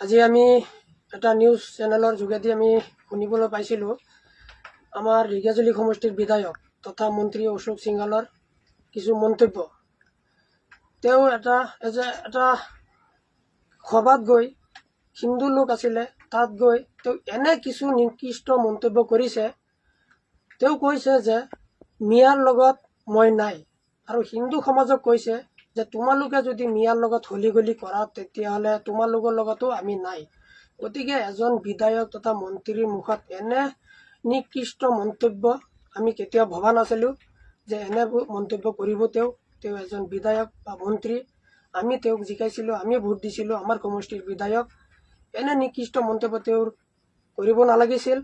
আজি আমি এটা নিউজ চেনেলৰ যোগেদি আমি শুনিবলৈ পাইছিলোঁ আমাৰ ঢেকীয়াজুলি সমষ্টিৰ বিধায়ক তথা মন্ত্ৰী অশোক সিংহালৰ কিছু মন্তব্য। তেওঁ এটা সভাত গৈ হিন্দু লোক আছিলে, তাত গৈ তেওঁ এনে কিছু নিকৃষ্ট মন্তব্য কৰিছে। তেওঁ কৈছে যে মিয়াৰ লগত মই নাই, আৰু হিন্দু সমাজক কৈছে যে তোমালোকে যদি মিয়াৰ লগত হলি গলি কৰা তেতিয়াহ'লে তোমালোকৰ লগতো আমি নাই। গতিকে এজন বিধায়ক তথা মন্ত্ৰীৰ মুখত এনে নিকৃষ্ট মন্তব্য আমি কেতিয়াও ভবা নাছিলোঁ যে এনে মন্তব্য কৰিব। তেওঁ এজন বিধায়ক বা মন্ত্ৰী, আমি তেওঁক জিকাইছিলোঁ, আমি ভোট দিছিলোঁ, আমাৰ সমষ্টিৰ বিধায়ক। এনে নিকৃষ্ট মন্তব্য তেওঁৰ কৰিব নালাগিছিল।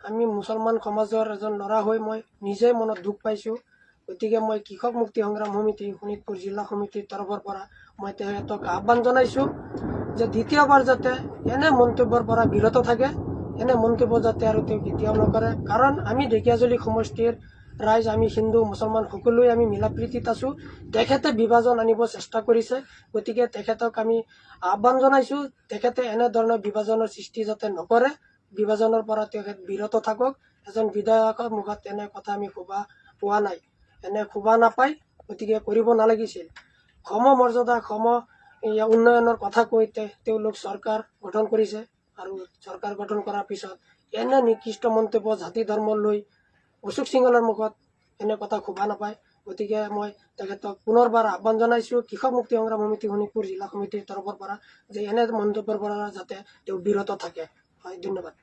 আমি মুছলমান সমাজৰ এজন ল'ৰা হৈ মই নিজে মনত দুখ পাইছোঁ। গতিকে মই কৃষক মুক্তি সংগ্ৰাম সমিতি শোণিতপুৰ জিলা সমিতিৰ তৰফৰ পৰা মই তেখেতক আহ্বান জনাইছোঁ যে দ্বিতীয়বাৰ যাতে এনে মন্তব্যৰ পৰা বিৰত থাকে, এনে মন্তব্য যাতে আৰু তেওঁ কেতিয়াও নকৰে। কাৰণ আমি ঢেকীয়াজুলি সমষ্টিৰ ৰাইজ, আমি হিন্দু মুছলমান সকলোৱে আমি মিলা প্ৰীতিত আছোঁ। তেখেতে বিভাজন আনিব চেষ্টা কৰিছে, গতিকে তেখেতক আমি আহ্বান জনাইছোঁ তেখেতে এনেধৰণৰ বিভাজনৰ সৃষ্টি যাতে নকৰে, বিভাজনৰ পৰা তেখেত বিৰত থাকক। এজন বিধায়কৰ মুখত এনে কথা আমি শুবা পোৱা নাই, এনে শুবা নাপায়, গতিকে কৰিব নালাগিছিল। মৰ্যাদা উন্নয়নৰ কথা কৈ তেওঁলোক চৰকাৰ গঠন কৰিছে, আৰু চৰকাৰ গঠন কৰাৰ পিছত এনে নিকৃষ্ট মন্তব্য জাতি ধৰ্ম লৈ অশোক সিংহালৰ মুখত এনে কথা শুবা নাপায়। গতিকে মই তেখেতক পুনৰবাৰ আহ্বান জনাইছোঁ কৃষক মুক্তি সংগ্ৰাম সমিতি শোণিতপুৰ জিলা সমিতিৰ তৰফৰ পৰা যে এনে মন্তব্যৰ পৰা যাতে তেওঁ বিৰত থাকে। হয়, ধন্যবাদ।